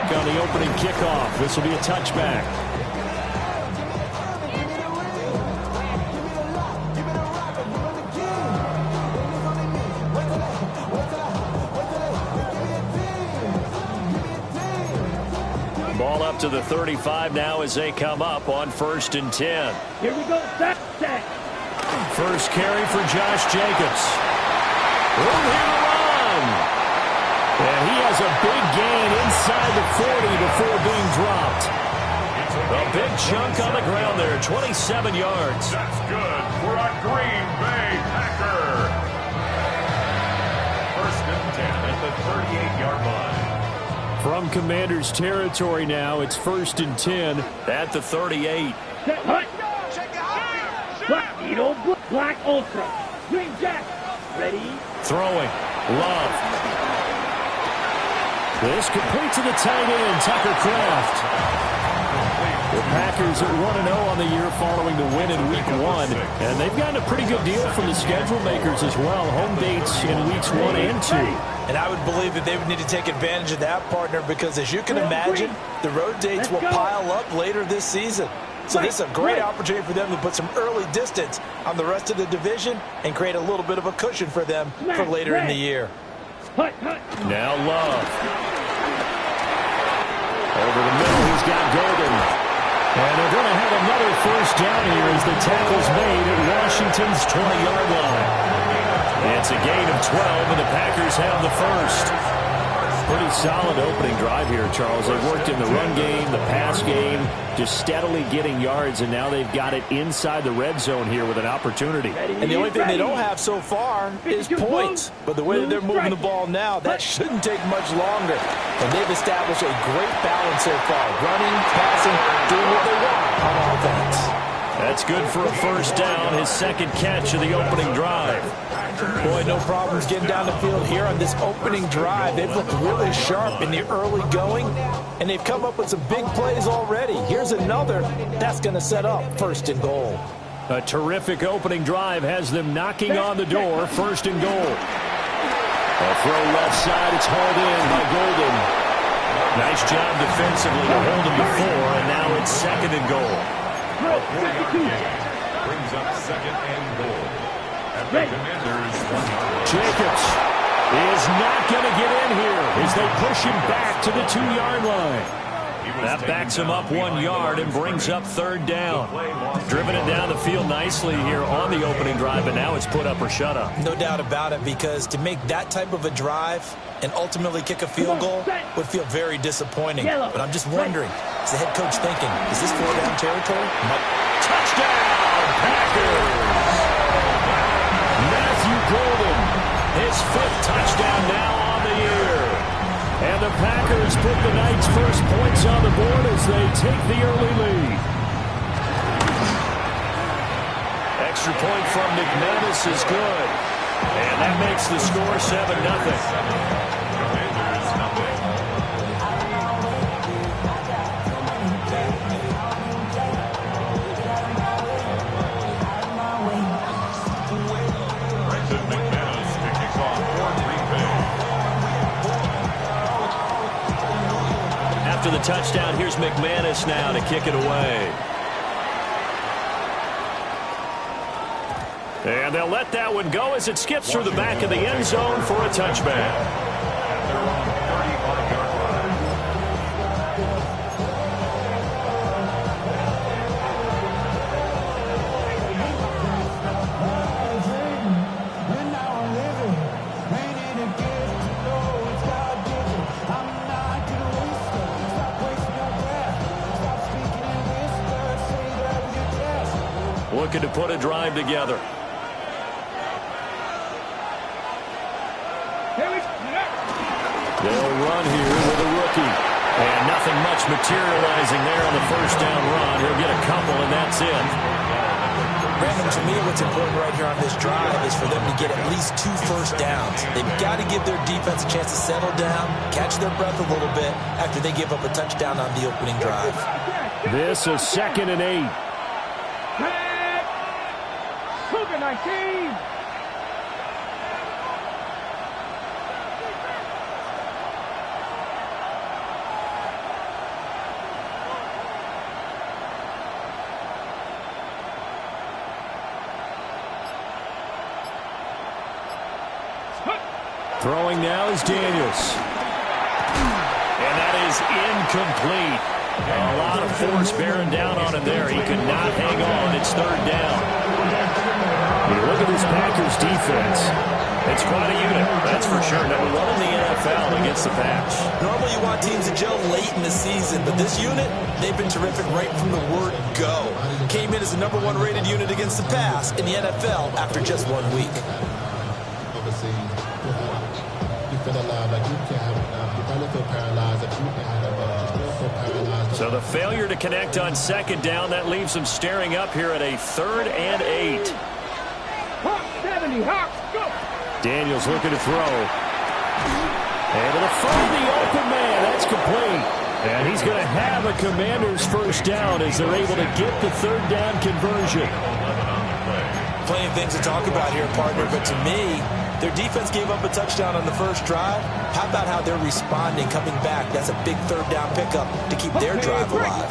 On the opening kickoff, this will be a touchback. Ball up to the 35 now as they come up on 1st and 10. Here we go. Sack. First carry for Josh Jacobs. Room here to run. And he has a big gain inside the 40 before being dropped. A big chunk on the ground there, 27 yards. That's good for a Green Bay Packer. 1st and 10 at the 38-yard line. From Commander's territory now, it's 1st and 10 at the 38. Black Ultra. Green Jack. Ready? Throwing. Love. This complete to the tight end, Tucker Kraft. The Packers are 1-0 on the year following the win in Week 1. And they've gotten a pretty good deal from the schedule makers as well. Home dates in Weeks 1 and 2. And I would believe that they would need to take advantage of that, partner, because as you can imagine, the road dates will pile up later this season. So this is a great opportunity for them to put some early distance on the rest of the division and create a little bit of a cushion for them for later in the year. Now Love. Over the middle, he's got Golden. And they're going to have another first down here as the tackle's made at Washington's 20-yard line. It's a gain of 12, and the Packers have the first. Pretty solid opening drive here, Charles. They've worked in the run game, the pass game, just steadily getting yards, and now they've got it inside the red zone here with an opportunity. And the only thing they don't have so far is points. But the way that they're moving the ball now, that shouldn't take much longer. And they've established a great balance so far. Running, passing, doing what they want on offense. That's good for a first down, his second catch of the opening drive. Boy, no problems getting down the field here on this opening drive. They've looked really sharp in the early going, and they've come up with some big plays already. Here's another that's going to set up 1st and goal. A terrific opening drive has them knocking on the door, 1st and goal. A throw left side, it's hauled in by Golden. Nice job defensively to hold him before, and now it's 2nd and goal. Brings up 2nd and goal. At the Commanders' 1-yard. Jacobs is not going to get in here as they push him back to the 2-yard line. That backs him up 1 yard and brings up 3rd down. Driven it down the field nicely here on the opening drive, but now it's put up or shut up. No doubt about it, because to make that type of a drive and ultimately kick a field goal would feel very disappointing. But I'm just wondering, is the head coach thinking, is this 4-down territory? Touchdown, Packers! Matthew Golden, his 5th touchdown now on the year. And the Packers put the night's first points on the board as they take the early lead. Extra point from McManus is good. And that makes the score 7-0. After the touchdown, here's McManus now to kick it away. And they'll let that one go as it skips through the back of the end zone for a touchback. Looking to put a drive together. They'll run here with a rookie. And nothing much materializing there on the first down run. He'll get a couple, and that's it. Brandon, to me, what's important right here on this drive is for them to get at least 2 first downs. They've got to give their defense a chance to settle down, catch their breath a little bit after they give up a touchdown on the opening drive. This is 2nd and 8. Cougar 19. Throwing now is Daniels. And that is incomplete. A lot of force bearing down on him there. He could not hang on. It's 3rd down. When you look at this Packers defense, it's quite a unit, that's for sure. Number 1 in the NFL against the pass. Normally you want teams to gel late in the season, but this unit, they've been terrific right from the word go. Came in as the number 1 rated unit against the pass in the NFL after just 1 week. So the failure to connect on 2nd down, that leaves them staring up here at a 3rd and 8. Hawk 70, Hawk, go! Daniels looking to throw. Able to find the open man. That's complete. And he's going to have a Commanders first down as they're able to get the 3rd down conversion. Plenty of things to talk about here, partner, but to me, their defense gave up a touchdown on the first drive. How about how they're responding, coming back? That's a big 3rd down pickup to keep their drive alive.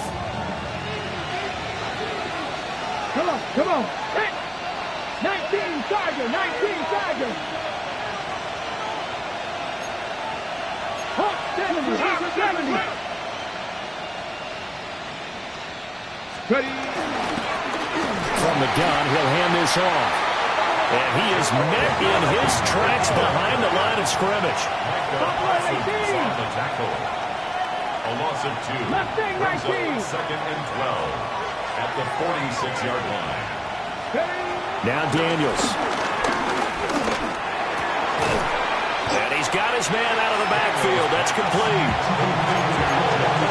Come on. 19, Tiger, 19, Tiger. Hawk 70, Hawk 70. Ready. From the gun, he'll hand this off. And he is met in his tracks behind the line of scrimmage. On the tackle. A loss of 2. Brings up 2nd and 12 at the 46-yard line. Now Daniels. And he's got his man out of the backfield. That's complete.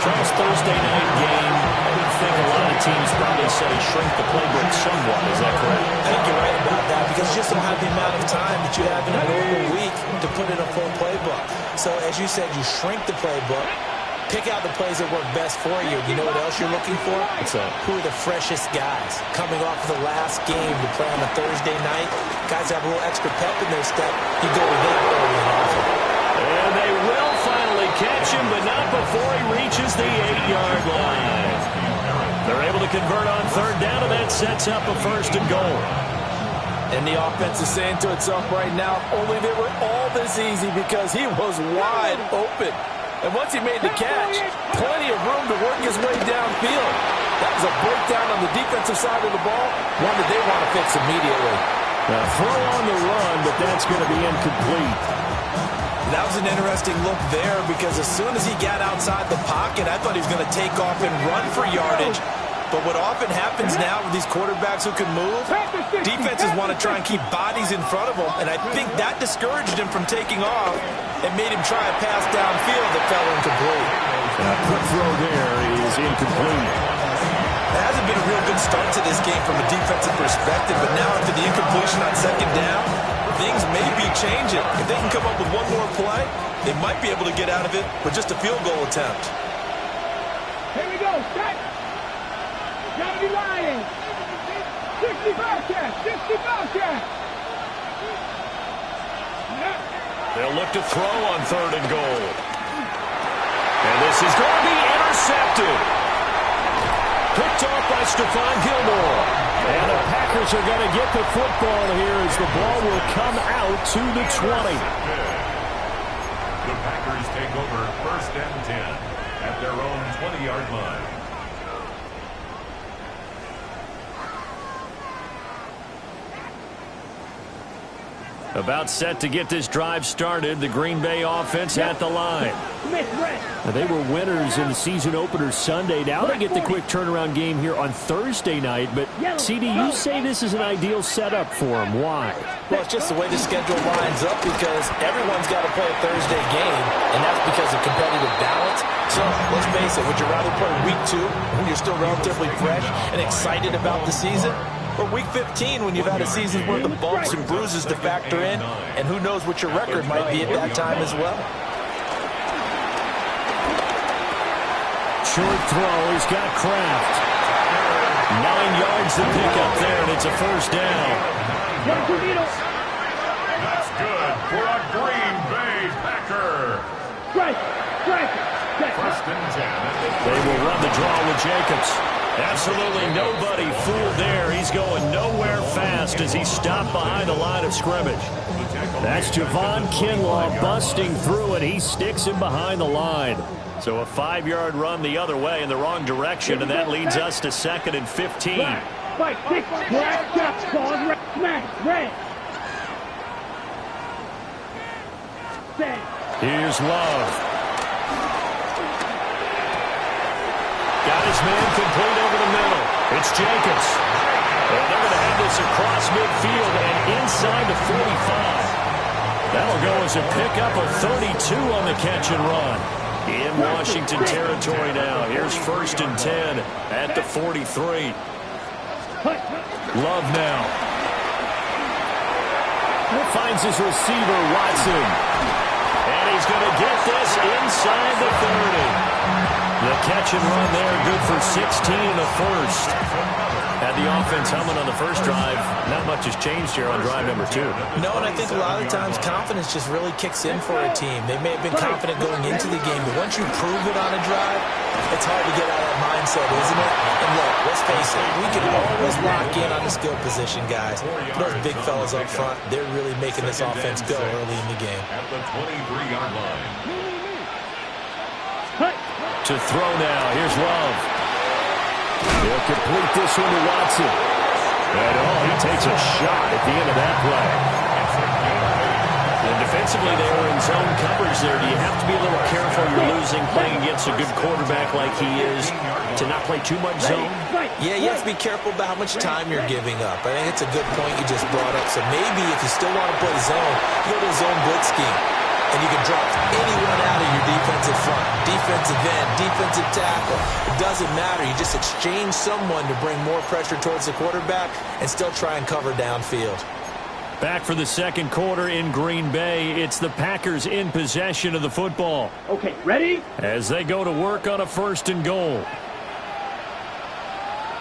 Charles, Thursday night game. I would think a lot of teams probably say shrink the playbook somewhat. Is that correct? I think you're right about that because you just don't have the amount of time that you have in a normal week to put in a full playbook. So as you said, you shrink the playbook, pick out the plays that work best for you. You know what else you're looking for? What's that? Who are the freshest guys coming off of the last game to play on a Thursday night? Guys have a little extra pep in their step. You go with them early and often. And they will finally catch him, but not before he reaches the 8-yard line. They're able to convert on 3rd down, and that sets up a 1st and goal. And the offense is saying to itself right now, only they were all this easy because he was wide open. And once he made the catch, plenty of room to work his way downfield. That was a breakdown on the defensive side of the ball, one that they want to fix immediately. Now throw on the run, but that's going to be incomplete. That was an interesting look there because as soon as he got outside the pocket, I thought he was going to take off and run for yardage. But what often happens now with these quarterbacks who can move, defenses want to try and keep bodies in front of them, and I think that discouraged him from taking off and made him try a pass downfield that fell incomplete. And a quick throw there is incomplete. It hasn't been a real good start to this game from a defensive perspective, but now after the incompletion on 2nd down, things may be changing. If they can come up with one more play, they might be able to get out of it with just a field goal attempt. Here we go, set. Gotta be lying. 60 Bobcat, 60 Bobcat. They'll look to throw on 3rd and goal. And this is going to be intercepted. Picked off by Stephon Gilmore. And the Packers are going to get the football here as the ball will come out to the 20. The Packers take over 1st and 10 at their own 20-yard line. About set to get this drive started. The Green Bay offense at the line. They were winners in the season opener Sunday. Now they get the quick turnaround game here on Thursday night. But, CD, you say this is an ideal setup for them. Why? Well, it's just the way the schedule lines up because everyone's got to play a Thursday game, and that's because of competitive balance. So, let's face it, would you rather play week 2 when you're still relatively fresh and excited about the season? or week 15 when you've had a season's worth of bumps and bruises to factor in, and who knows what your record might be at that time as well. Short throw, he's got Kraft. 9 yards to pick up there, and it's a first down. That's good for a Green Bay Packer. First and 10. They will run the draw with Jacobs. Absolutely nobody fooled there. He's going nowhere fast as he stopped behind the line of scrimmage. That's Javon Kinlaw busting through, and he sticks him behind the line. So a 5-yard run the other way in the wrong direction, and that leads us to 2nd and 15. Here's Love. Got his man complete over the middle. It's Jacobs. And they're going to have this across midfield and inside the 45. That'll go as a pickup of 32 on the catch and run. In Washington territory now. Here's 1st and 10 at the 43. Love now. Finds his receiver, Watson. And he's going to get this inside the 30. The catch and run there, good for 16 and a first. Had the offense humming on the first drive. Not much has changed here on drive number 2. No, and I think a lot of times confidence just really kicks in for a team. They may have been confident going into the game, but once you prove it on a drive, it's hard to get out of that mindset, isn't it? And look, let's face it, we can always lock in on the skill position, guys. Those big fellas up front, they're really making this offense go early in the game. At the 23-yard line. To throw now, here's Love. He'll complete this one to Watson. And he takes a shot at the end of that play. And defensively, they were in zone covers there. Do you have to be a little careful you're losing playing against a good quarterback like he is to not play too much zone? Yeah, you have to be careful about how much time you're giving up. I think it's a good point you just brought up. So maybe if you still want to play zone, you go to a zone blitz scheme. And you can drop anyone out of your defensive front, defensive end, defensive tackle. It doesn't matter. You just exchange someone to bring more pressure towards the quarterback and still try and cover downfield. Back for the second quarter in Green Bay. It's the Packers in possession of the football. Okay, ready? As they go to work on a 1st and goal.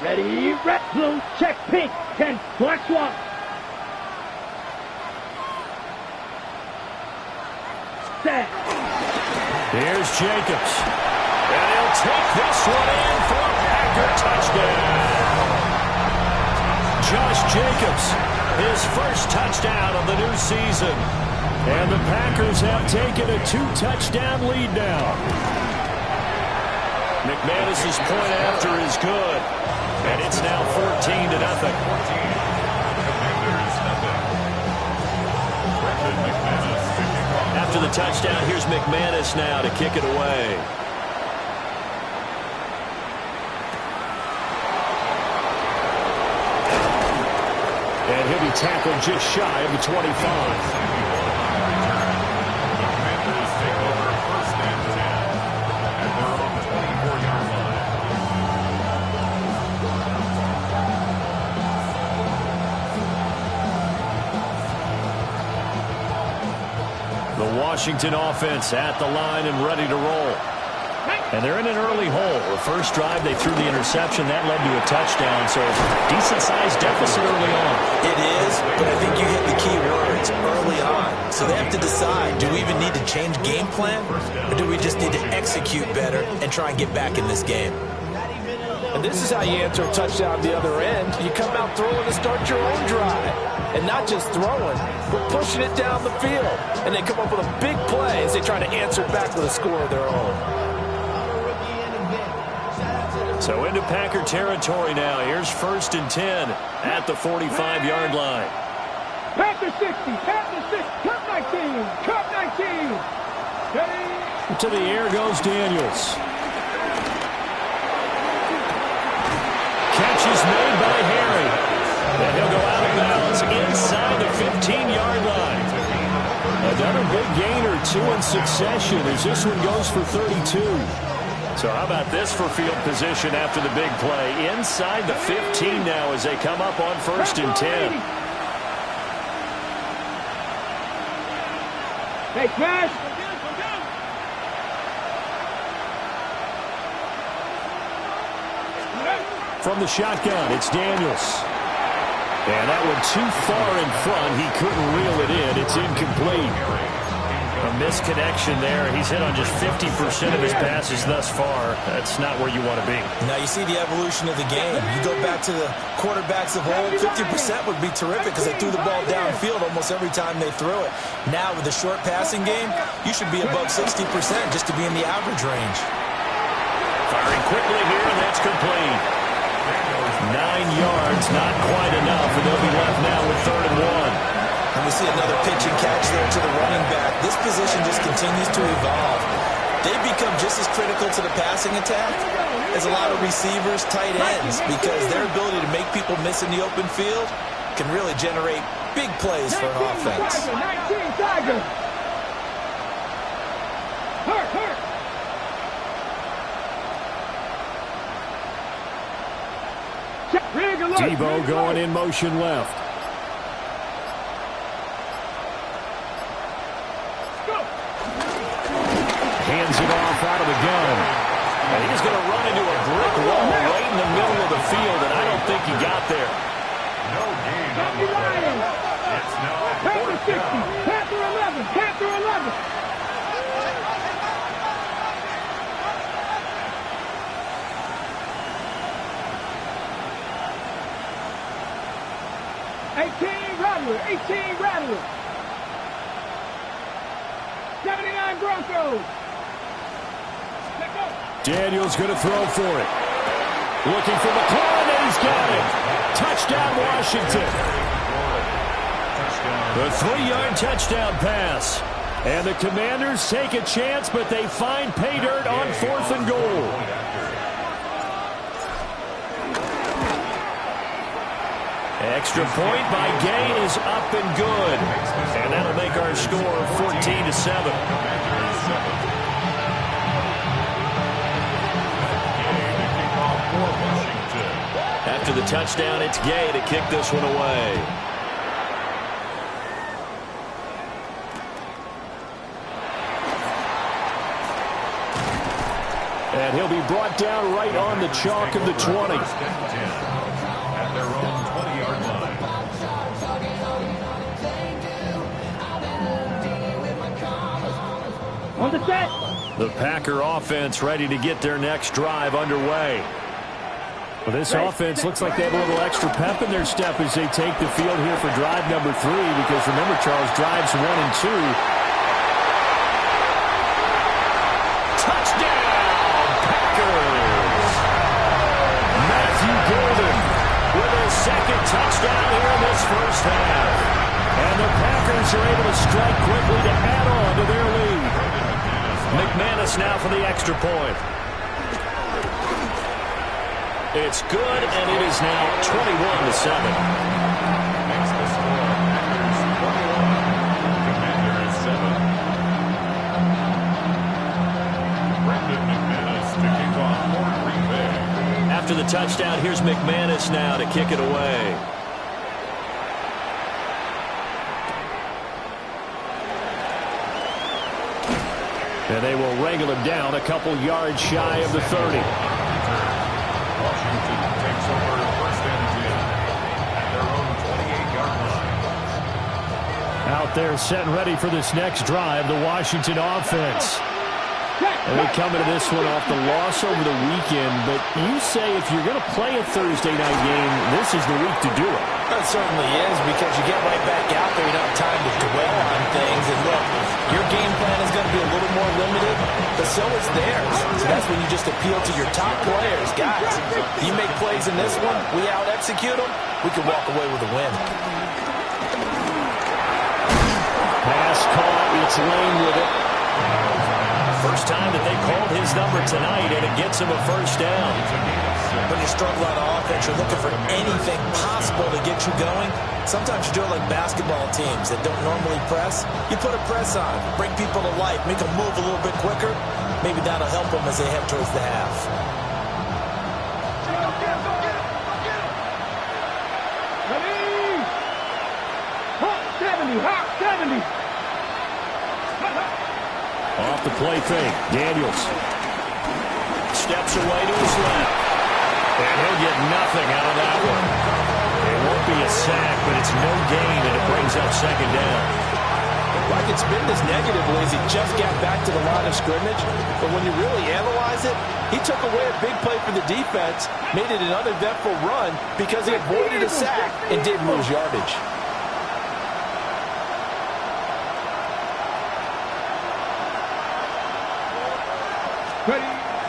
Ready, red, blue, check, pink, 10, black swap. Here's Jacobs. And he'll take this one in for a Packer touchdown. Josh Jacobs, his first touchdown of the new season. And the Packers have taken a 2-touchdown lead now. McManus's point after is good. And it's now 14-0. After the touchdown, here's McManus now to kick it away. And he'll be tackled just shy of the 25. Washington offense at the line and ready to roll. And they're in an early hole. The first drive, they threw the interception. That led to a touchdown, so decent-sized deficit early on. It is, but I think you hit the key words early on. So they have to decide, do we even need to change game plan, or do we just need to execute better and try and get back in this game? And this is how you answer a touchdown the other end. You come out throwing to start your own drive. And not just throwing, but pushing it down the field. And they come up with a big play as they try to answer back with a score of their own. So into Packer territory now. Here's 1st and 10 at the 45-yard line. Packer 60, Packer 6, cut 19, cut 19. Ready? To the air goes Daniels. Catch is made by Harry. And he'll go out of bounds inside the 15-yard line. Another big gain or 2 in succession as this one goes for 32. So how about this for field position after the big play? Inside the 15 now as they come up on 1st and 10. Hey, Crash. From the shotgun, it's Daniels. And that one too far in front. He couldn't reel it in. It's incomplete. A misconnection there. He's hit on just 50% of his passes thus far. That's not where you want to be. Now you see the evolution of the game. You go back to the quarterbacks of old, 50% would be terrific because they threw the ball downfield almost every time they threw it. Now with the short passing game, you should be above 60% just to be in the average range. Firing quickly here, and that's complete. 9 yards, not quite enough, and they'll be left now with 3rd and 1. And we see another pitch and catch there to the running back. This position just continues to evolve. They've become just as critical to the passing attack as a lot of receivers, tight ends, because their ability to make people miss in the open field can really generate big plays for an offense. 19 Tiger. Hurt. Debo going in motion left. Hands it off out of the gun. And he's going to run into a brick wall right in the middle of the field, and I don't think he got there. No gain on the play. It's now Panther 60. Panther 11. Panther 11. $18 Rattler. 79 Broncos. Daniels going to throw for it. Looking for McLaurin, and he's got it. Touchdown, Washington. The 3-yard touchdown pass. And the Commanders take a chance, but they find pay dirt on 4th and goal. Extra point by Gay is up and good. And that'll make our score 14-7. After the touchdown, it's Gay to kick this one away. And he'll be brought down right on the chalk of the 20. At their own 20-yard line. On the set. The Packer offense ready to get their next drive underway. Well, this offense looks like they have a little extra pep in their step as they take the field here for drive number 3, because remember, Charles, drives 1 and 2. Touchdown, Packers! Matthew Golden with his 2nd touchdown here in this first half. And the Packers are able to strike quickly to add on to their lead. McManus now for the extra point. It's good, and it is now 21-7. Makes the score. Packers 21. Commanders 7. Brandon McManus to kick off for Green Bay. After the touchdown, here's McManus now to kick it away. And they will wrangle him down a couple yards shy of the 30. Washington takes over 1st and 10 at their own 28-yard line. Out there set and ready for this next drive, the Washington offense. And they come into this one off the loss over the weekend, but you say if you're going to play a Thursday night game, this is the week to do it. It certainly is, because you get right back out there. You don't have time to dwell on things. And look, your game plan is going to be a little more limited, but so is theirs. So that's when you just appeal to your top players. Guys, you make plays in this one, we out-execute them, we can walk away with a win. Pass caught, it's Lane with it. First time that they called his number tonight, and it gets him a first down. When you struggle on offense, you're looking for anything possible to get you going. Sometimes you do it like basketball teams that don't normally press. You put a press on, bring people to life, make them move a little bit quicker, Maybe that'll help them as they head towards the half. Ready? Hot 70, hot 70. Off the play fake, Daniels. Steps away to his left. And he'll get nothing out of that one. It won't be a sack, but it's no gain, and it brings up second down. Like it's been this negatively as he just got back to the line of scrimmage. But when you really analyze it, he took away a big play for the defense, made it an uneventful run because he avoided a sack and didn't lose yardage.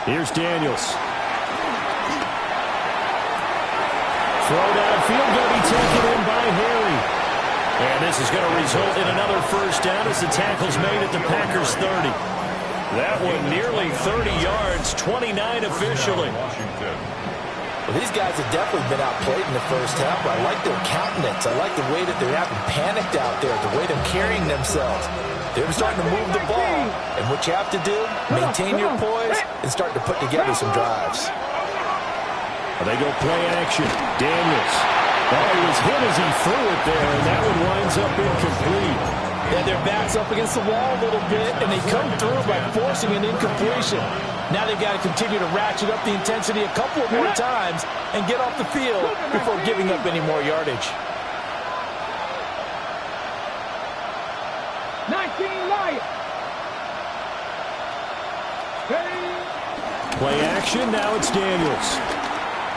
Here's Daniels. Throw downfield, going to be taken in by Harry. And this is going to result in another first down as the tackle's made at the Packers' 30. That one nearly 30 yards, 29 officially. Well, these guys have definitely been outplayed in the first half, but I like their countenance. I like the way that they're having panicked out there, the way they're carrying themselves. They're starting to move the ball, and what you have to do, maintain your poise and start to put together some drives. They go play action. Daniels. Oh, he was hit as he threw it there, and that one winds up incomplete. Yeah, their back's up against the wall a little bit, and they come through by forcing an incompletion. Now they've got to continue to ratchet up the intensity a couple of more times and get off the field before giving up any more yardage. 19 Lions. Play action, now it's Daniels.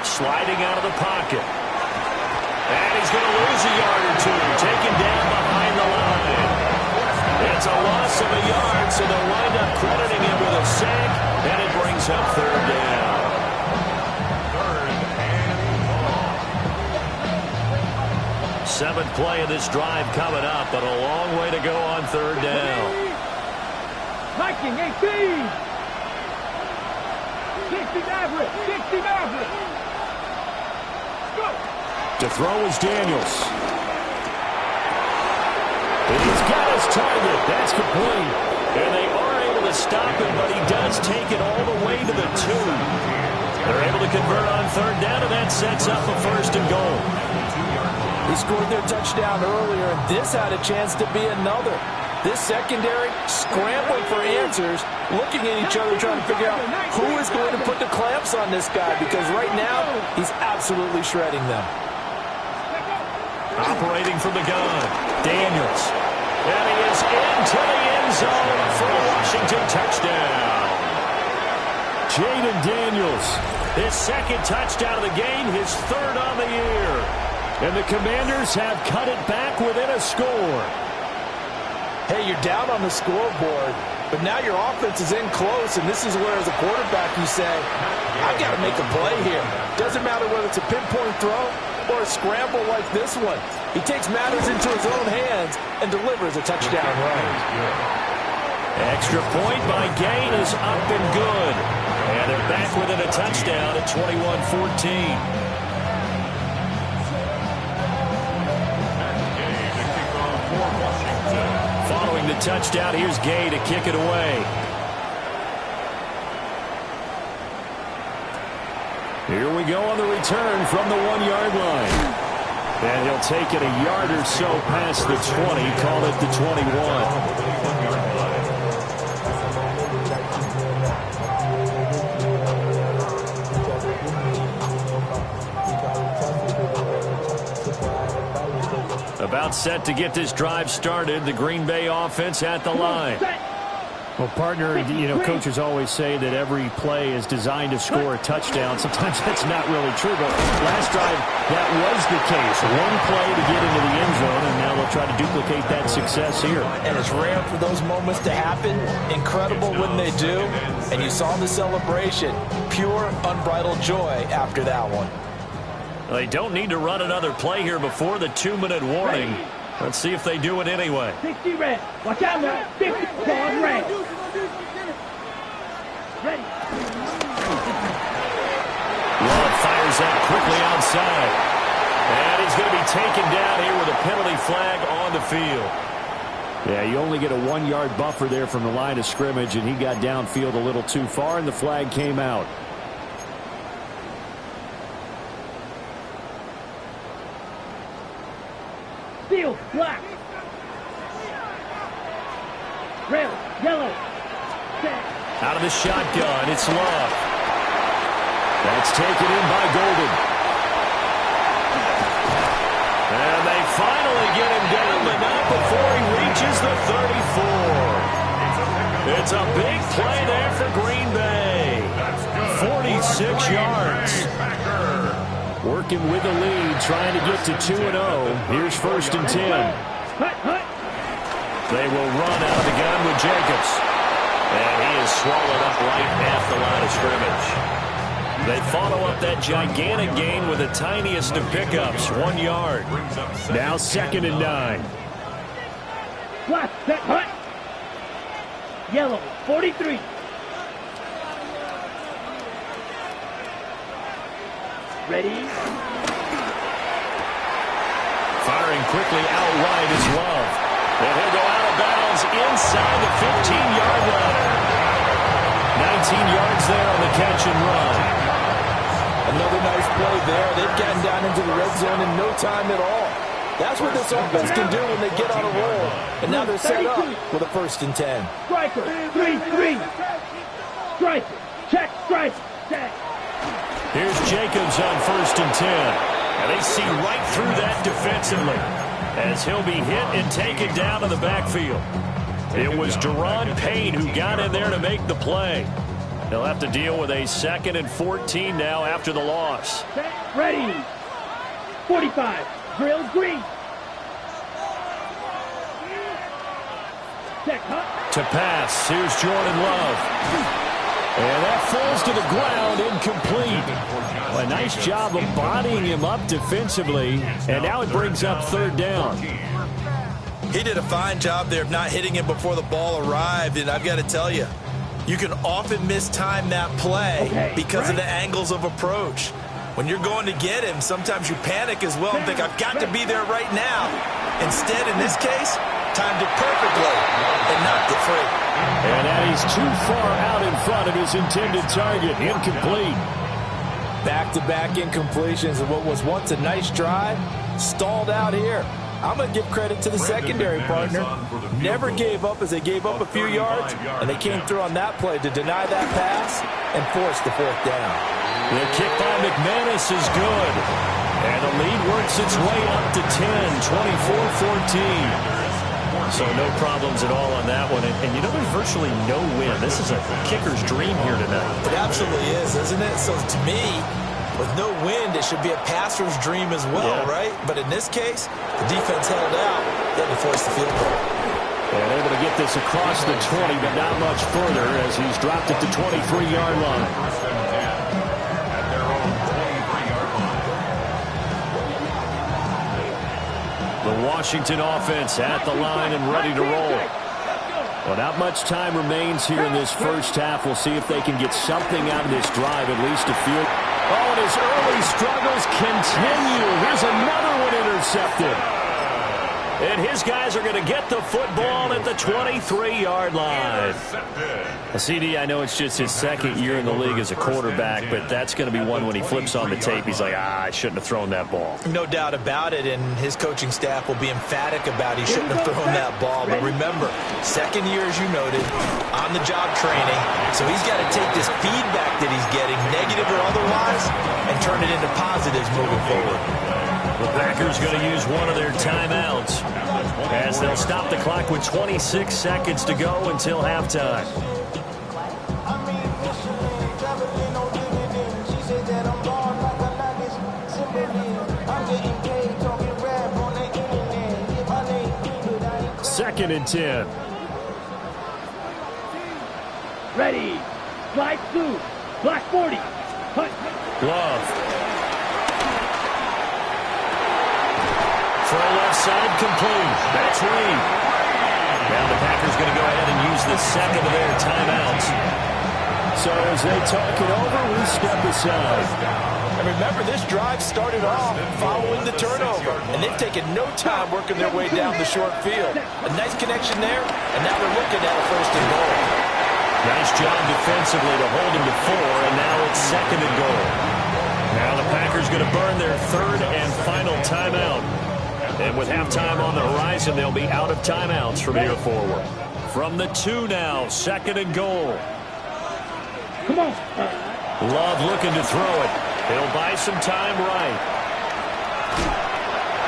Sliding out of the pocket. And he's going to lose a yard or two. Taken down behind the line. It's a loss of a yard, so they'll wind up crediting him with a sack, and it brings up third down. Seventh play of this drive coming up, but a long way to go on third down. Viking 18. 60 Maverick. 60 Maverick. Go. To throw is Daniels. He's got his target. That's complete. And they are able to stop him, but he does take it all the way to the 2. They're able to convert on third down, and that sets up a first and goal. They scored their touchdown earlier, and this had a chance to be another. This secondary scrambling for answers, looking at each other, trying to figure out who is going to put the clamps on this guy, because right now he's absolutely shredding them. Operating from the gun, Daniels. And he is into the end zone for a Washington touchdown. Jaden Daniels, his second touchdown of the game, his third on the year. And the Commanders have cut it back within a score. Hey, you're down on the scoreboard, but now your offense is in close, and this is where, as a quarterback, you say, I've got to make a play here. Doesn't matter whether it's a pinpoint throw or a scramble like this one. He takes matters into his own hands and delivers a touchdown run. Extra point by Gain is up and good. And they're back within a touchdown at 21-14. Following the touchdown, here's Gay to kick it away. Here we go on the return from the 1-yard line. And he'll take it a yard or so past the 20, call it the 21. About set to get this drive started. The Green Bay offense at the line. Well, partner, you know, coaches always say that every play is designed to score a touchdown. Sometimes that's not really true, but last drive, that was the case. One play to get into the end zone, and now they'll try to duplicate that success here. And it's rare for those moments to happen. Incredible when they do. And you saw the celebration. Pure, unbridled joy after that one. They don't need to run another play here before the 2-minute warning. Let's see if they do it anyway. 60 red. Watch out now. 50 ball red. Ready. Love fires out quickly outside. And he's going to be taken down here with a penalty flag on the field. Yeah, you only get a 1-yard buffer there from the line of scrimmage, and he got downfield a little too far, and the flag came out. Field, black. Red, yellow. Set. Out of the shotgun, it's Love. That's taken in by Golden. And they finally get him down, but not before he reaches the 34. It's a big play there for Green Bay. 46 yards. Working with the lead, trying to get to 2-0. Here's 1st and 10. They will run out of the gun with Jacobs. And he is swallowed up right at the line of scrimmage. They follow up that gigantic gain with the tiniest of pickups, 1 yard. Now 2nd and 9. Black, set, hut. Yellow, 43. Ready? Firing quickly out wide is Love. And he'll go out of bounds inside the 15-yard line. 19 yards there on the catch and run. Another nice play there. They've gotten down into the red zone in no time at all. That's what this offense can do when they get on a roll. And now they're set up with a 1st and 10. Striker, 3-3. Striker, check, striker, set. Here's Jacobs on 1st and 10. And they see right through that defensively as he'll be hit and taken down to the backfield. It was Deron Payne who got in there to make the play. They'll have to deal with a 2nd and 14 now after the loss. Set, ready. 45, drill green. Check, hut. To pass, here's Jordan Love. And that falls to the ground, incomplete. A nice job of bodying him up defensively, and now it brings up 3rd down. He did a fine job there of not hitting him before the ball arrived, and I've got to tell you, you can often mistime that play because of the angles of approach. When you're going to get him, sometimes you panic as well and think, I've got to be there right now. Instead, in this case, timed it perfectly and knocked it free. And that is too far out in front of his intended target. Incomplete. Back-to-back incompletions of what was once a nice drive, stalled out here. I'm going to give credit to the secondary partner. Never gave up as they gave up a few yards, and they came through on that play to deny that pass and force the 4th down. The kick by McManus is good. And the lead works its way up to 10, 24-14. So no problems at all on that one. And you know, there's virtually no win. This is a kicker's dream here tonight. It absolutely is, isn't it? So to me, with no wind, it should be a passer's dream as well, right? But in this case, the defense held out. They had to force the field goal. And able to get this across the 20, but not much further as he's dropped it to 23-yard line. The Washington offense at the line and ready to roll. Well, not much time remains here in this first half. We'll see if they can get something out of this drive, at least a field. Oh, and his early struggles continue. Here's another one intercepted. And his guys are going to get the football at the 23-yard line. CD, I know it's just his 2nd year in the league as a quarterback, but that's going to be one when he flips on the tape. He's like, I shouldn't have thrown that ball. No doubt about it, and his coaching staff will be emphatic about he shouldn't have thrown that ball. But remember, 2nd year, as you noted, on-the-job training. So he's got to take this feedback that he's getting, negative or otherwise, and turn it into positives moving forward. The Packers going to use one of their timeouts as they'll stop the clock with 26 seconds to go until halftime. Second and 10. Ready. Slide through. Black 40. Hut. Love. For a left side complete. That's Reed. Now the Packers going to go ahead and use the second of their timeouts. So as they talk it over, we step aside. And remember, this drive started off following the turnover, and they've taken no time working their way down the short field. A nice connection there, and now they're looking at a first and goal. Nice job defensively to hold him to 4, and now it's second and goal. Now the Packers going to burn their third and final timeout. And with halftime on the horizon, they'll be out of timeouts from here forward. From the 2 now, second and goal. Come on. Love looking to throw it. He'll buy some time right.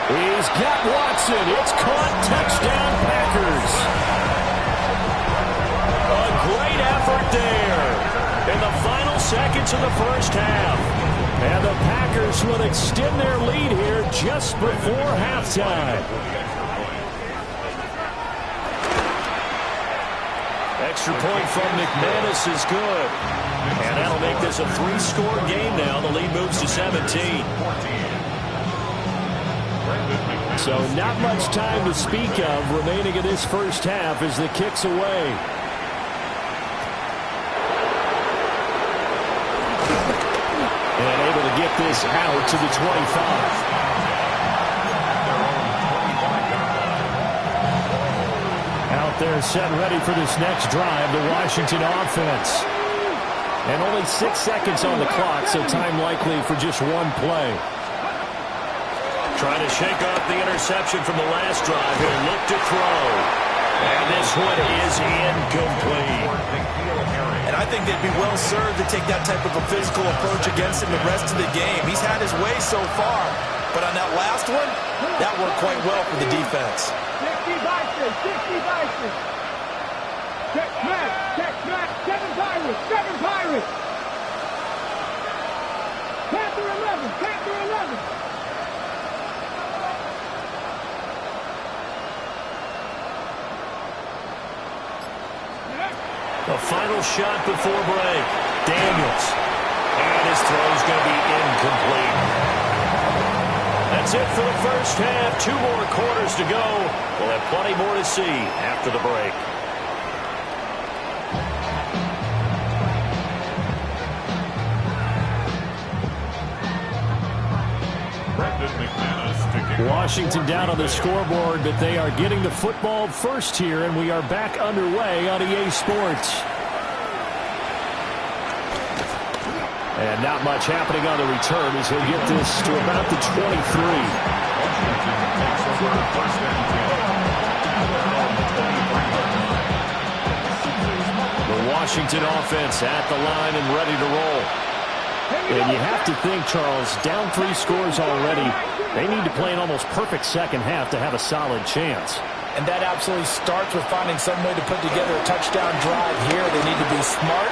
He's got Watson. It's caught. Touchdown, Packers. A great effort there in the final seconds of the first half. And the Packers will extend their lead here just before halftime. Extra point from McManus is good. And that'll make this a 3-score game now. The lead moves to 17. So not much time to speak of remaining in this first half as the kick's away. And able to get this out to the 25. Out there set ready for this next drive, the Washington offense. And only 6 seconds on the clock, so time likely for just one play. Trying to shake off the interception from the last drive. He'll look to throw. And this one is incomplete. And I think they'd be well served to take that type of a physical approach against him the rest of the game. He's had his way so far. But on that last one, that worked quite well for the defense. 60 Bison, 60 Bison. Check back, 7 Pirates, 7 Pirates. Panther 11, Panther 11. The final shot before break. Daniels. And his throw's going to be incomplete. That's it for the first half. 2 more quarters to go. We'll have plenty more to see after the break. Washington down on the scoreboard, but they are getting the football first here, and we are back underway on EA Sports. And not much happening on the return as he'll get this to about the 23. The Washington offense at the line and ready to roll. And you have to think, Charles, down 3 scores already. They need to play an almost perfect second half to have a solid chance. And that absolutely starts with finding some way to put together a touchdown drive here. They need to be smart,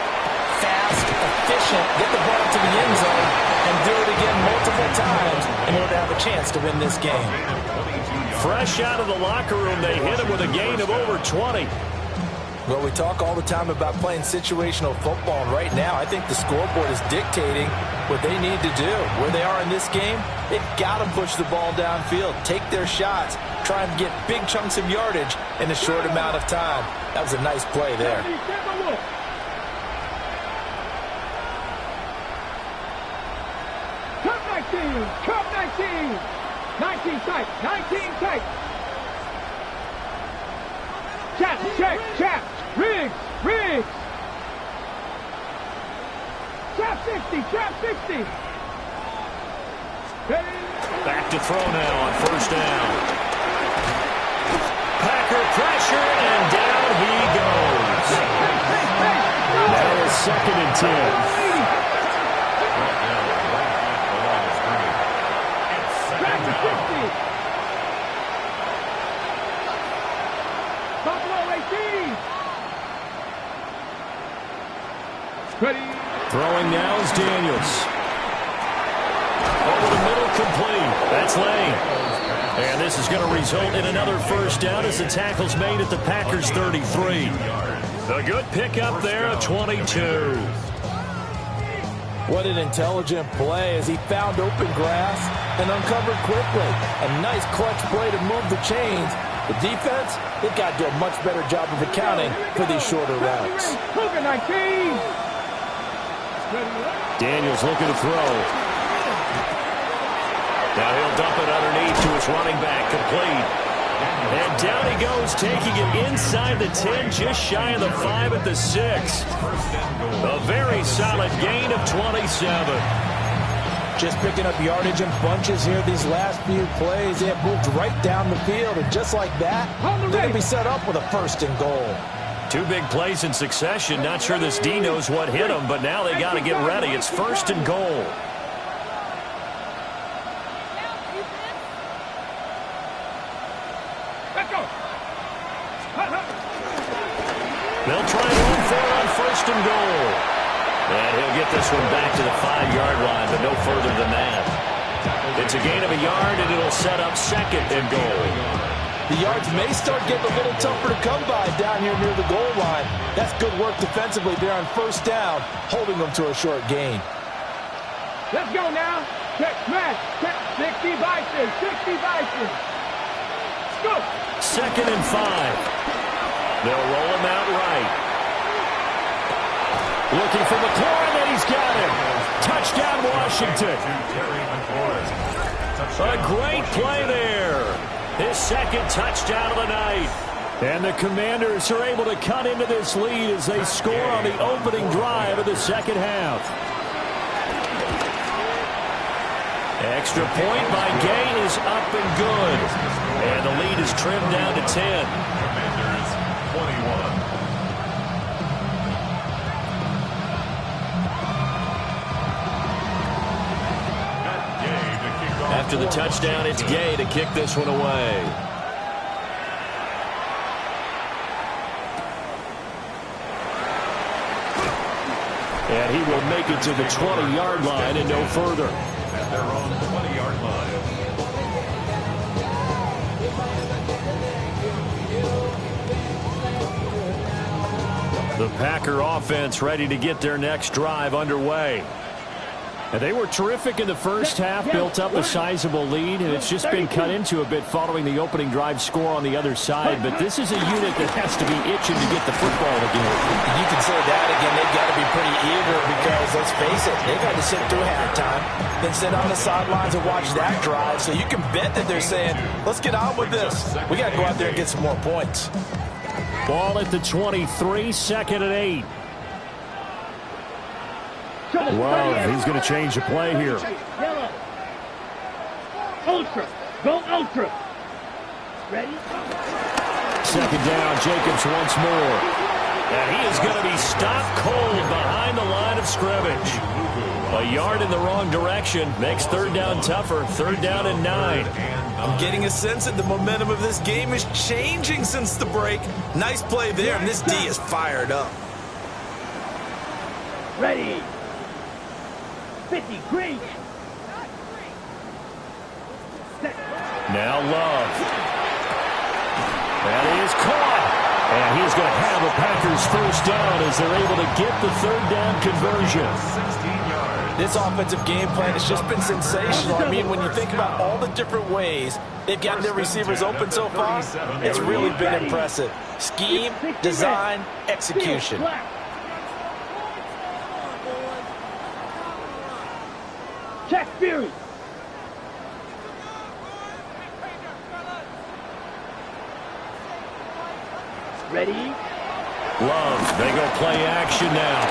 fast, efficient, get the ball to the end zone, and do it again multiple times in order to have a chance to win this game. Fresh out of the locker room, they hit him with a gain of over 20. Well, we talk all the time about playing situational football, and right now I think the scoreboard is dictating what they need to do. Where they are in this game, they've got to push the ball downfield, take their shots, try and get big chunks of yardage in a short amount of time. That was a nice play there. Cup 19. 19 tight, 19 tight. Chap, Riggs. Chap 60. Back to throw now on first down. Packer pressure, and down he goes. Now it's 2nd and 10. Throwing now is Daniels. Over the middle, complete. That's Lane. And this is going to result in another first down as the tackle's made at the Packers' 33. A good pickup there at 22. What an intelligent play as he found open grass and uncovered quickly. A nice clutch play to move the chains. The defense, they've got to do a much better job of accounting for these shorter routes. Daniels looking to throw. Now he'll dump it underneath to his running back, complete. And down he goes, taking it inside the 10, just shy of the 5 at the 6. A very solid gain of 27. Just picking up yardage in bunches here these last few plays. They have moved right down the field, and just like that, they're going to be set up with a 1st and goal. 2 big plays in succession. Not sure this D knows what hit him, but now they got to get ready. It's 1st and goal. They'll try and run for it on 1st and goal. And he'll get this one back to the 5-yard line, but no further than that. It's a gain of a yard, and it'll set up 2nd and goal. The yards may start getting a little tougher to come by down here near the goal line. That's good work defensively there on 1st down, holding them to a short gain. Let's go now. Check, smash. Check, 60 Vikings. 60 Vikings. Let's go. 2nd and 5. They'll roll him out right. Looking for McLaurin, and he's got him. Touchdown, Washington. A great play there. His 2nd touchdown of the night. And the Commanders are able to cut into this lead as they score on the opening drive of the 2nd half. Extra point by Gay is up and good. And the lead is trimmed down to 10. Commanders 21. After the touchdown, it's Gay to kick this one away. And he will make it to the 20-yard line and no further. At their own 20-yard line. The Packer offense ready to get their next drive underway. And they were terrific in the first half, built up a sizable lead, and it's just been cut into a bit following the opening drive score on the other side. But this is a unit that has to be itching to get the football again. You can say that again. They've got to be pretty eager because, let's face it, they've got to sit through halftime, then sit on the sidelines and watch that drive. So you can bet that they're saying, let's get on with this. We got to go out there and get some more points. Ball at the 23, 2nd and 8. Wow, he's going to change the play here. Yellow. Ultra. Go ultra. Ready? 2nd down, Jacobs once more. And he is going to be stopped cold behind the line of scrimmage. A yard in the wrong direction makes 3rd down tougher. 3rd down and 9. I'm getting a sense that the momentum of this game is changing since the break. Nice play there, and this D is fired up. Ready. 50, green. Now Love. That is caught. And he's going to have a Packers 1st down as they're able to get the 3rd down conversion. 16 yards. This offensive game plan has just been sensational. I mean, when you think about all the different ways they've gotten their receivers open so far, it's really been impressive. Scheme, design, execution. Check Fury. Ready? Love, they go play action now.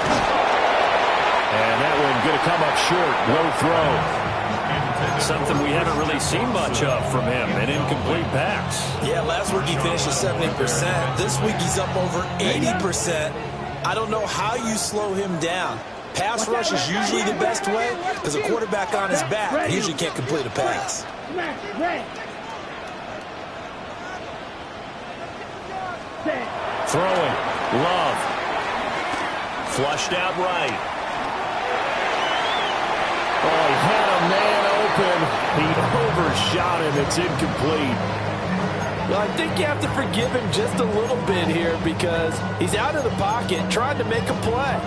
And that one going to come up short. Low throw. Something we haven't really seen much of from him. An incomplete pass. Yeah, last week he finished at 70%. This week he's up over 80%. I don't know how you slow him down. Pass rush is usually the best way because a quarterback on his back usually can't complete a pass. Throwing. Love. Flushed out right. Oh, he had a man open. He overshot him. It's incomplete. Well, I think you have to forgive him just a little bit here because he's out of the pocket trying to make a play.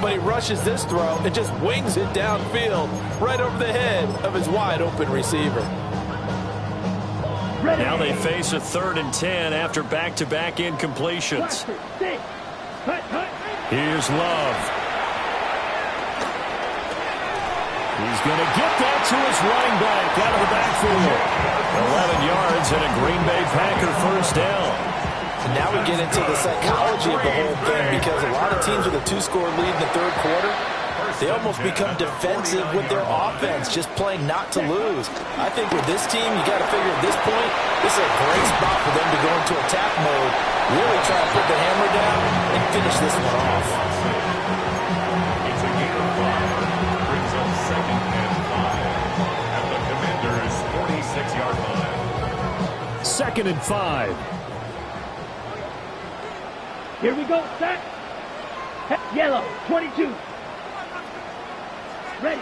But he rushes this throw and just wings it downfield right over the head of his wide-open receiver. Now they face a 3rd and 10 after back-to-back incompletions. Here's Love. He's going to get that to his running back out of the backfield. 11 yards and a Green Bay Packer first down. And now we get into the psychology of the whole thing, because a lot of teams with a 2-score lead in the third quarter, they almost become defensive with their offense, just playing not to lose. I think with this team, you got to figure at this point, this is a great spot for them to go into attack mode, really try to put the hammer down and finish this one off. It's a gain of 5. Brings up 2nd and 5 at the Commanders' 46-yard line. 2nd and 5. Here we go, set. Yellow, 22. Ready.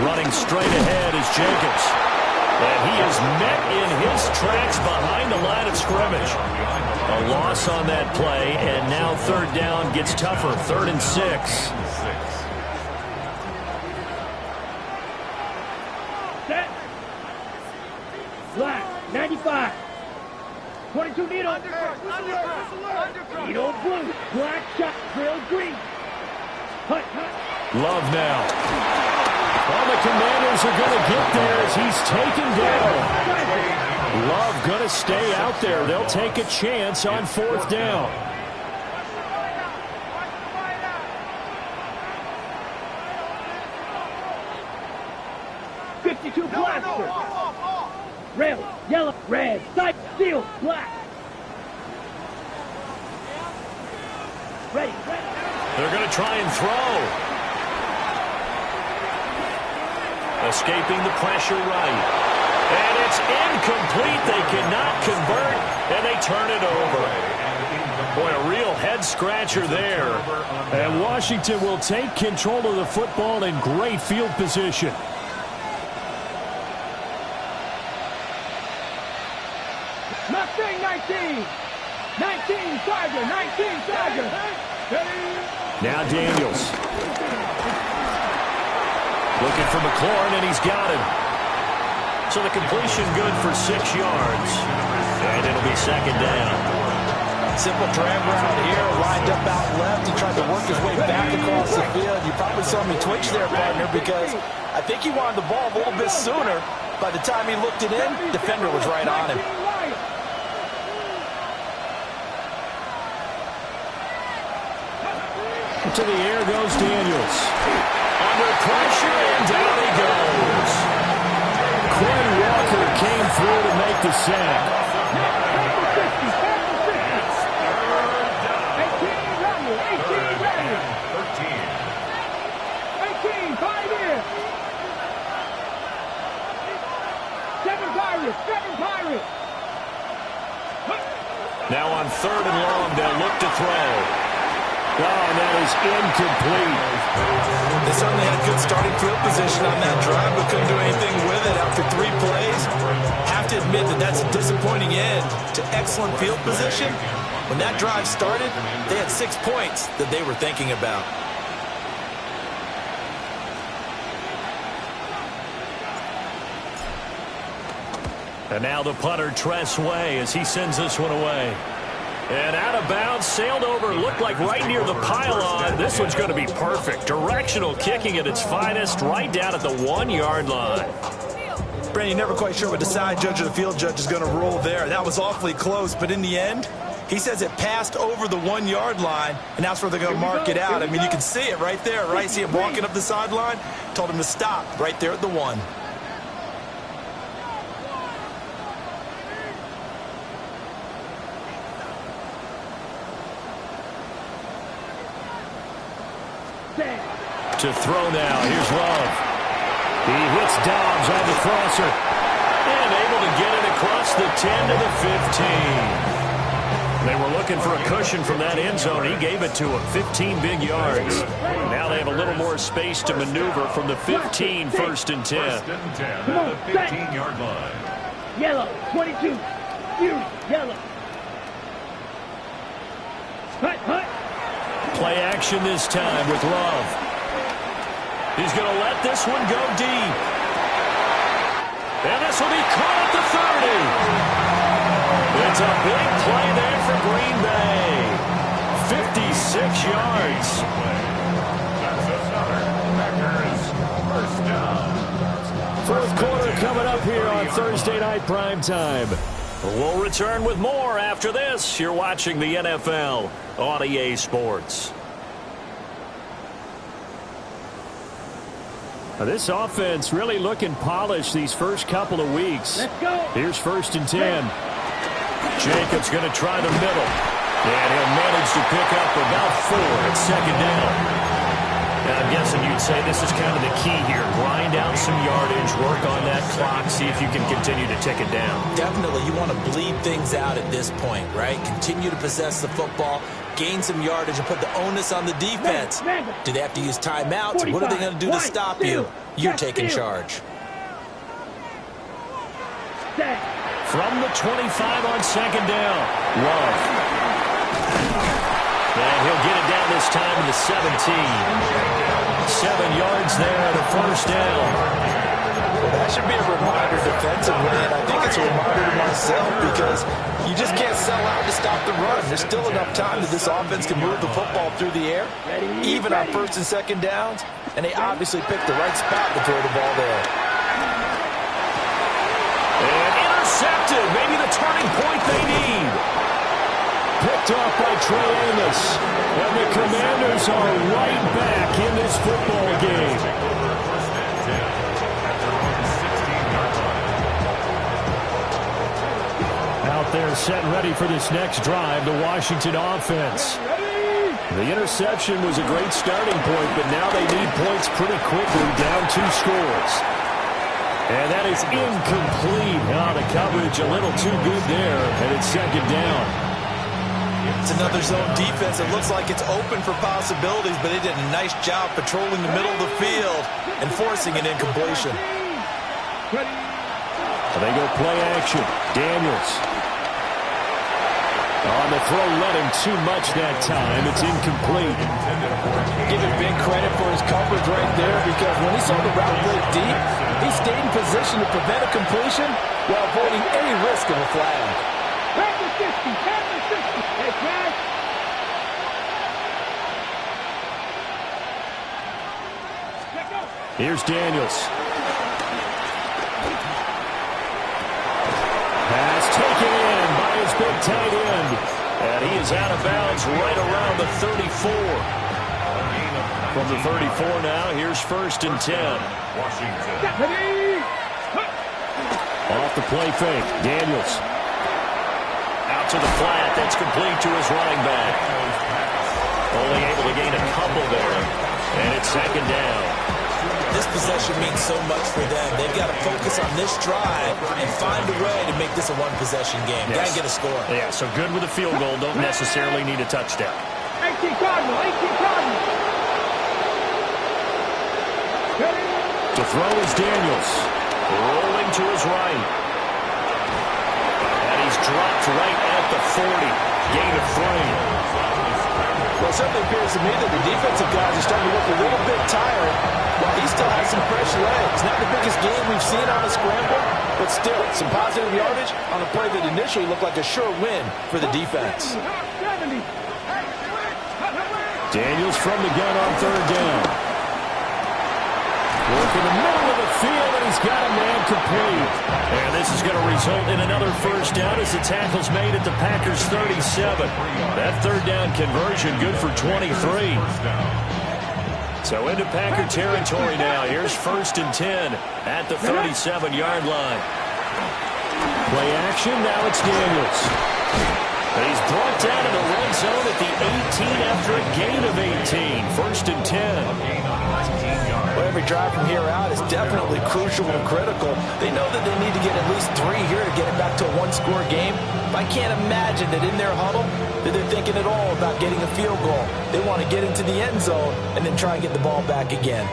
Running straight ahead is Jacobs. And he is met in his tracks behind the line of scrimmage. A loss on that play, and now 3rd down gets tougher. 3rd and 6. Set. Black, 95. 22 needle. Needle blue. Black shot. Drill green. Hut, hut. Love now. Well, the Commanders are going to get there as he's taken down. Love going to stay out there. They'll take a chance on 4th down. .52 blaster. Red, yellow, red, sight, steel, black. Ready, ready. They're going to try and throw. Escaping the pressure right. And it's incomplete. They cannot convert, and they turn it over. Boy, a real head-scratcher there. And Washington will take control of the football in great field position. Mustang 19. 19 Tiger, 19 Tiger. Now Daniels. Looking for McLaurin, and he's got him. So the completion good for 6 yards. And it'll be 2nd down. Simple drag route here, lined up out left. He tried to work his way back across the field. You probably saw me twitch there, partner, because I think he wanted the ball a little bit sooner. By the time he looked it in, defender was right on him. To the air goes Daniels. Under pressure, and down he goes. Quinn Walker came through to make the sack. 18, 5 in. 7 Pirates. Now on 3rd and long, they'll look to throw. Oh, and that is incomplete. They certainly had good starting field position on that drive, but couldn't do anything with it after 3 plays. Have to admit that that's a disappointing end to excellent field position. When that drive started, they had 6 points that they were thinking about. And now the punter, Tress Way, as he sends this one away. And out of bounds, sailed over, looked like right near the pylon. This one's going to be perfect. Directional kicking at its finest, right down at the 1-yard line. Brandon, you're never quite sure what the side judge or the field judge is going to rule there. That was awfully close, but in the end, he says it passed over the 1-yard line, and that's where they're going to mark it out. I mean, you can see it right there, right? See him walking up the sideline? Told him to stop right there at the 1. To throw now. Here's Love. He hits Dobbs on the crosser. And able to get it across the 10 to the 15. They were looking for a cushion from that end zone. He gave it to him. 15 big yards. Now they have a little more space to maneuver from the 15, 1st and 10. 1st and 10 at the 15-yard line. Yellow, 22. Fury, yellow. Hut, hut. Play action this time with Love. He's going to let this one go deep. And this will be caught at the 30. It's a big play there for Green Bay. 56 yards. That's another Packers first fourth quarter coming up here on Thursday Night Primetime. We'll return with more after this. You're watching the NFL on EA Sports. This offense really looking polished these first couple of weeks. Let's go. Here's 1st and 10. Jacobs going to try the middle. And he'll manage to pick up about 4 at 2nd down. Now, I'm guessing you'd say this is kind of the key here. Grind out some yardage, work on that clock, see if you can continue to tick it down. Definitely, you want to bleed things out at this point, right? Continue to possess the football, gain some yardage, and put the onus on the defense. Do they have to use timeouts? What are they going to do to stop you? You're taking charge. From the 25 on 2nd down. Love. And he'll get it down this time to the 17. 7 yards there at a 1st down. Well, that should be a reminder defensively, and I think it's a reminder to myself because you just can't sell out to stop the run. There's still enough time that this offense can move the football through the air, even on 1st and 2nd downs, and they obviously picked the right spot to throw the ball there. And intercepted. Maybe the turning point they need. Picked off by Trey Amos. And the Commanders are right back in this football game. Out there set and ready for this next drive, the Washington offense. The interception was a great starting point, but now they need points pretty quickly, down 2 scores. And that is incomplete. The coverage a little too good there, and it's 2nd down. It's another zone defense. It looks like it's open for possibilities, but they did a nice job patrolling the middle of the field and forcing an incompletion. They go play action. Daniels. On the throw, let him too much that time. It's incomplete. Give him big credit for his coverage right there because when he saw the route break deep, he stayed in position to prevent a completion while avoiding any risk of a flag. Here's Daniels. Pass taken in by his big tight end. And he is out of bounds right around the 34. From the 34 now, here's 1st and 10. Off the play fake, Daniels. Out to the flat, that's complete to his running back. Only able to gain a couple there. And it's 2nd down. This possession means so much for them. They've got to focus on this drive and find a way to make this a one-possession game. Yes. Got to get a score. Yeah, so good with a field goal. Don't necessarily need a touchdown. 18 Cardinal, 18 Cardinal. To throw is Daniels. Rolling to his right. And he's dropped right at the 40. Gain of 3. Well, it certainly appears to me that the defensive guys are starting to look a little bit tired, while he still has some fresh legs. Not the biggest game we've seen on a scramble, but still some positive yardage on a play that initially looked like a sure win for the defense. Daniels from the gun on 3rd down. Work in the middle of the field, and he's got a man complete. And this is going to result in another 1st down as the tackle's made at the Packers' 37. That 3rd down conversion good for 23. So into Packer territory now. Here's 1st and 10 at the 37-yard line. Play action, now it's Daniels. He's brought down in the red zone at the 18 after a gain of 18. 1st and 10. Well, every drive from here out is definitely crucial and critical. They know that they need to get at least 3 here to get it back to a one-score game. But I can't imagine that in their huddle that they're thinking at all about getting a field goal. They want to get into the end zone and then try and get the ball back again.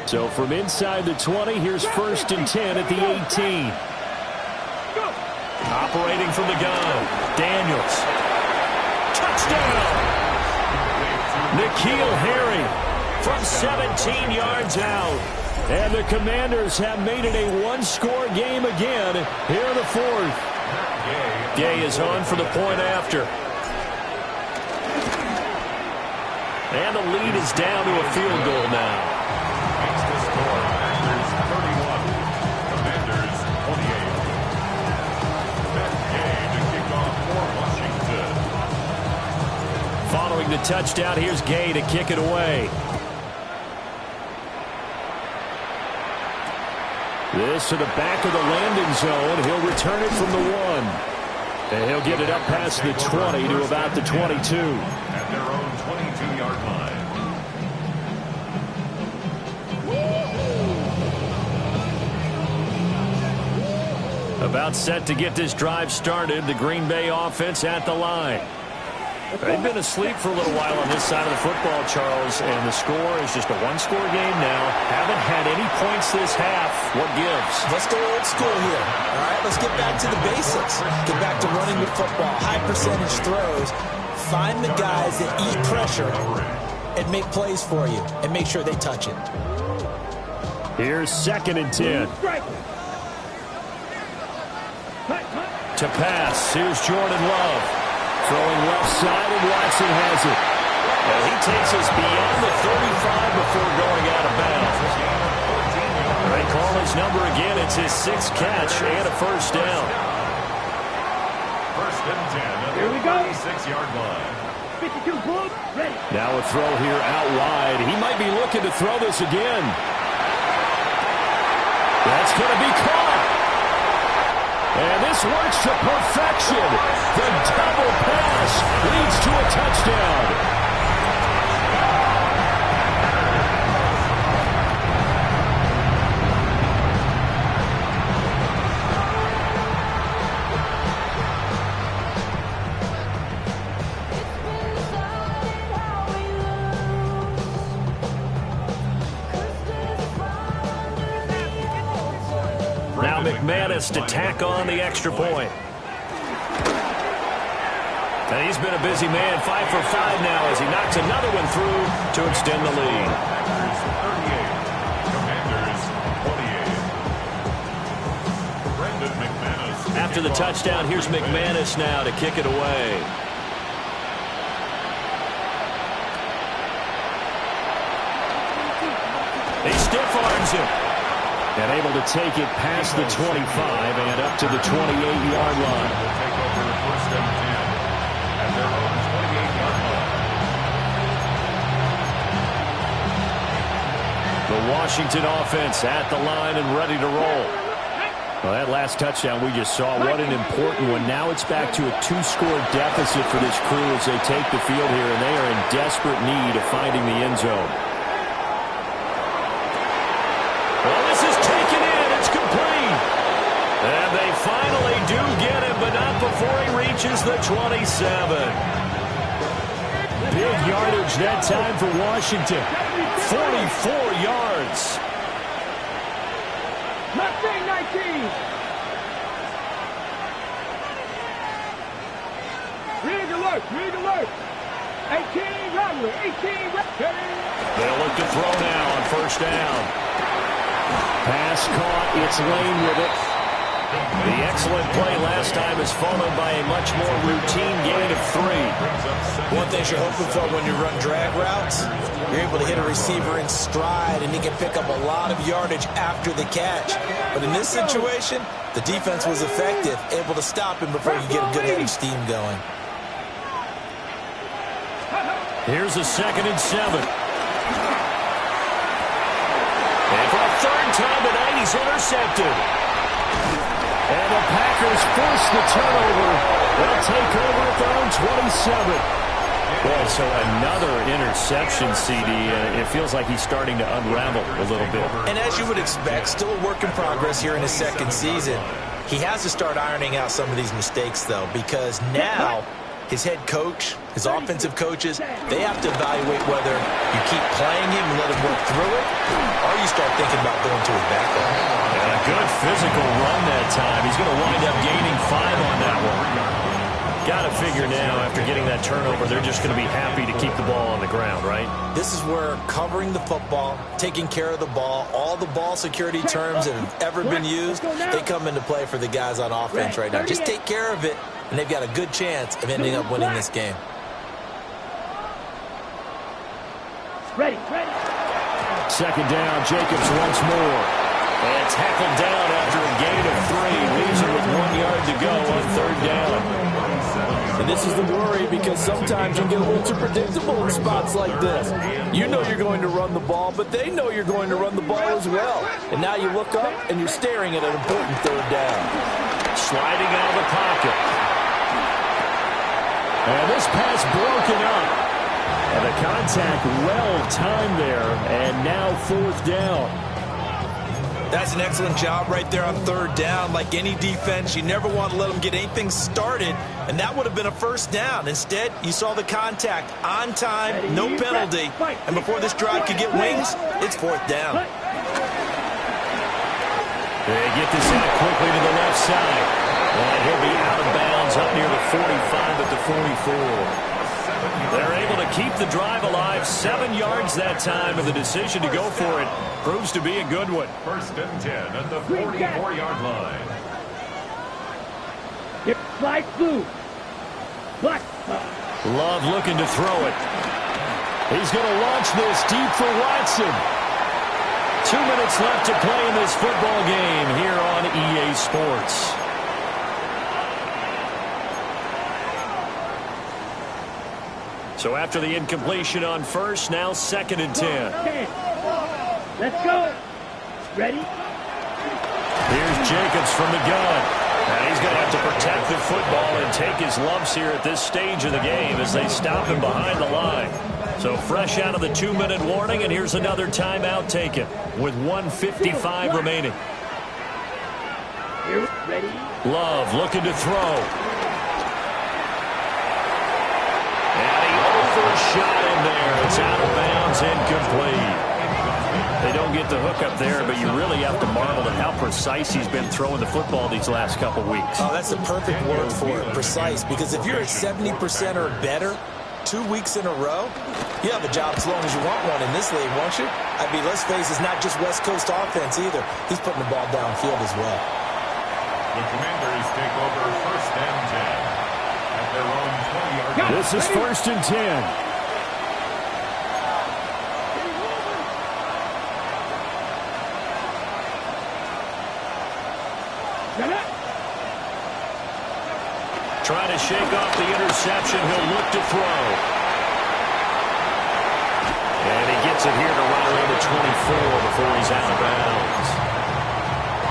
So from inside the 20, here's 1st and 10 at the 18. Operating from the gun, Daniels. Touchdown! N'Keal Harry from 17 yards out. And the Commanders have made it a one-score game again here in the 4th. Gay is on for the point after. And the lead is down to a field goal now. Running the touchdown, here's Gay to kick it away. This to the back of the landing zone. He'll return it from the 1. And he'll get it up past the 20 to about the 22. At their own 22-yard line. About set to get this drive started. The Green Bay offense at the line. They've been asleep for a little while on this side of the football, Charles, and the score is just a one-score game now. Haven't had any points this half. What gives? Let's go old school here. All right, let's get back to the basics. Get back to running the football, high percentage throws. Find the guys that eat pressure and make plays for you and make sure they touch it. Here's 2nd and 10. To pass, here's Jordan Love. Throwing left side, and Watson has it. And he takes us beyond the 35 before going out of bounds. They call his number again. It's his 6th catch and a first down. 1st and 10 at the 36-yard line. 52 Bulls, ready. Now a throw here out wide. He might be looking to throw this again. That's going to be caught. And this works to perfection. The double pass leads to a touchdown. Now McManus to tack on the extra point. And he's been a busy man, 5 for 5 now as he knocks another one through to extend the lead. After the touchdown, here's McManus now to kick it away. He stiff arms him. And able to take it past the 25 and up to the 28-yard line. Will take over 1st and 10 at their own 28-yard line. The Washington offense at the line and ready to roll. Well, that last touchdown we just saw, what an important one. Now it's back to a 2-score deficit for this crew as they take the field here, and they are in desperate need of finding the end zone. Well, this is taken in. It's complete. And they finally do get him, but not before he reaches the 27. Big yardage that time for Washington. 44 yards. Mustang 19. Rig alert, rig alert. 18 runway, 18 runway. They'll look to throw now on 1st down. Pass caught. It's Lane with it. The excellent play last time is followed by a much more routine gain of 3. One thing you're hoping for when you run drag routes, you're able to hit a receiver in stride, and he can pick up a lot of yardage after the catch. But in this situation, the defense was effective, able to stop him before you get a good head of steam going. Here's a 2nd and 7. And for a 3rd time tonight, he's intercepted. And the Packers force the turnover. They'll take over at their own 27. Boy, so another interception, CD. It feels like he's starting to unravel a little bit. And as you would expect, still a work in progress here in his 2nd season. He has to start ironing out some of these mistakes, though, because now his head coach, his offensive coaches, they have to evaluate whether you keep playing him and let him work through it, or you start thinking about going to his backup. And a good physical run that time. He's going to wind up gaining 5 on that one. Got to figure now, after getting that turnover, they're just going to be happy to keep the ball on the ground, right? This is where covering the football, taking care of the ball, all the ball security terms that have ever been used, they come into play for the guys on offense right now. Just take care of it, and they've got a good chance of ending up winning this game. Ready, ready. 2nd down, Jacobs once more. And tackled down after a gain of 3. Leaves him with 1 yard to go on 3rd down. And this is the worry because sometimes you get a little too predictable in spots like this. You know you're going to run the ball, but they know you're going to run the ball as well. And now you look up and you're staring at an important third down. Sliding out of the pocket. And this pass broken up. And the contact well timed there. And now fourth down. That's an excellent job right there on third down. Like any defense, you never want to let them get anything started, and that would have been a first down. Instead, you saw the contact on time, no penalty, and before this drive could get wings, it's fourth down. They get this out quickly to the left side. And he'll be out of bounds up near the 45 at the 44. They're able to keep the drive alive. 7 yards that time, and the decision to go for it proves to be a good one. First and 10 at the 44-yard line. Slide through. Love looking to throw it. He's going to launch this deep for Watson. 2 minutes left to play in this football game here on EA Sports. So after the incompletion on first, now 2nd and 10. Let's go. Ready? Here's Jacobs from the gun. And he's going to have to protect the football and take his lumps here at this stage of the game as they stop him behind the line. So fresh out of the 2-minute warning, and here's another timeout taken with 1:55 remaining. Ready? Love looking to throw. Shot in there. It's out of bounds, incomplete. They don't get the hook up there, but you really have to marvel at how precise he's been throwing the football these last couple weeks. Oh, that's the perfect word for it, precise, because if you're at 70% or better 2 weeks in a row, you have a job as long as you want one in this league, won't you? I mean, let's face it, it's not just West Coast offense either. He's putting the ball downfield as well. The Commanders take over first and 10 at their own 20-yard line. This is first and 10. Trying to shake off the interception. He'll look to throw. And he gets it here to right around the 24 before he's out of bounds.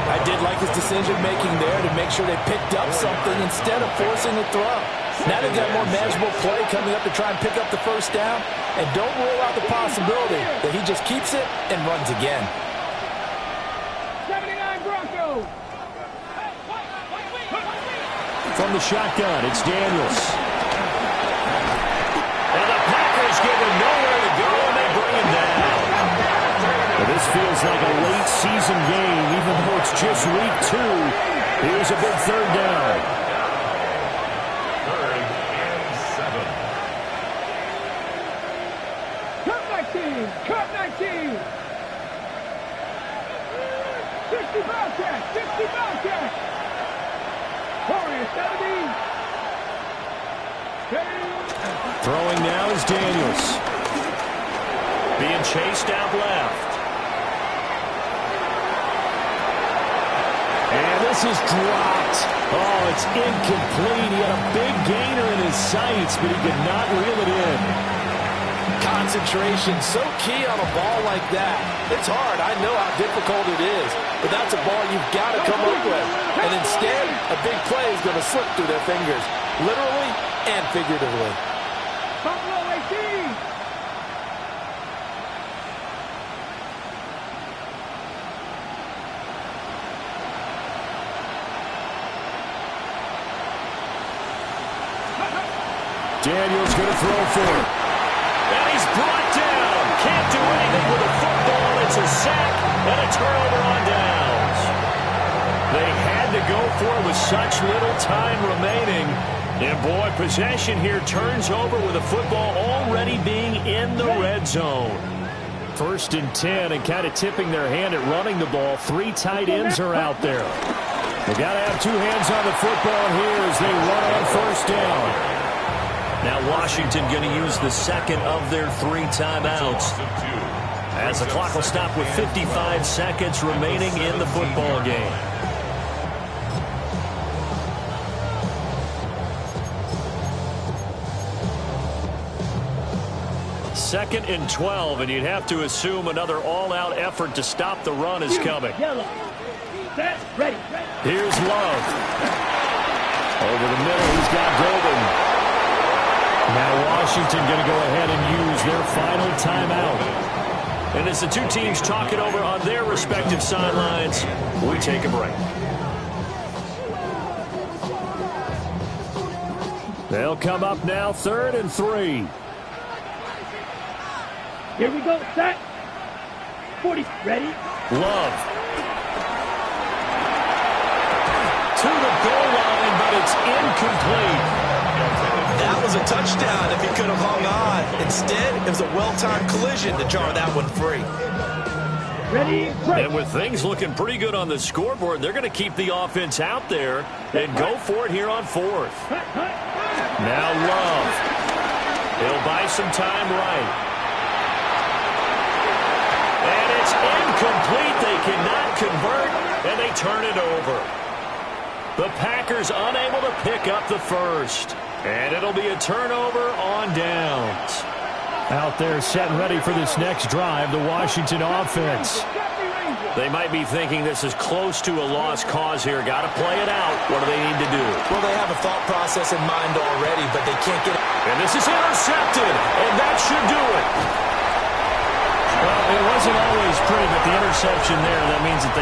I did like his decision-making there to make sure they picked up something instead of forcing the throw. Now they've got a more manageable play coming up to try and pick up the first down. And don't rule out the possibility that he just keeps it and runs again. 79 Broncos. From the shotgun, it's Daniels. And the Packers give him nowhere to go, and they bring him down. Well, this feels like a late season game, even though it's just week 2. Here's a big third down. 3rd and 7. Cut 19. Cut 19. 60 Bobcats. 60 Bobcats. Throwing now is Daniels. Being chased out left. And this is dropped. Oh, it's incomplete. He had a big gainer in his sights, but he could not reel it in. Concentration, so key on a ball like that. It's hard. I know how difficult it is, but that's a ball you've got to come up with. And instead, a big play is going to slip through their fingers, literally and figuratively. Buffalo 18. Daniels going to throw for it. And he's brought down. Can't do anything with the football. It's a sack and a turnover on downs. They had to go for it with such little time remaining. And, boy, possession here turns over with the football already being in the red zone. 1st and 10, and kind of tipping their hand at running the ball. 3 tight ends are out there. They got to have 2 hands on the football here as they run on first down. Now Washington going to use the second of their 3 timeouts, as the clock will stop with 55 seconds remaining in the football game. 2nd and 12, and you'd have to assume another all-out effort to stop the run is coming. Set, ready. Here's Love. Over the middle, he's got Golden. Now Washington going to go ahead and use their final timeout. And as the two teams talk it over on their respective sidelines, we take a break. They'll come up now, 3rd and 3. Here we go, set. 40, ready. Love. To the goal line, but it's incomplete. That was a touchdown if he could have hung on. Instead, it was a well-timed collision to jar that one free. Ready, break. And with things looking pretty good on the scoreboard, they're going to keep the offense out there and go for it here on 4th. Now Love. He'll buy some time right. And it's incomplete. They cannot convert, and they turn it over. The Packers unable to pick up the first. And it'll be a turnover on downs. Out there set and ready for this next drive, the Washington offense. They might be thinking this is close to a lost cause here. Got to play it out. What do they need to do? Well, they have a thought process in mind already, but they can't get it. And this is intercepted, and that should do it. Well, it wasn't always pretty, but the interception there, that means that they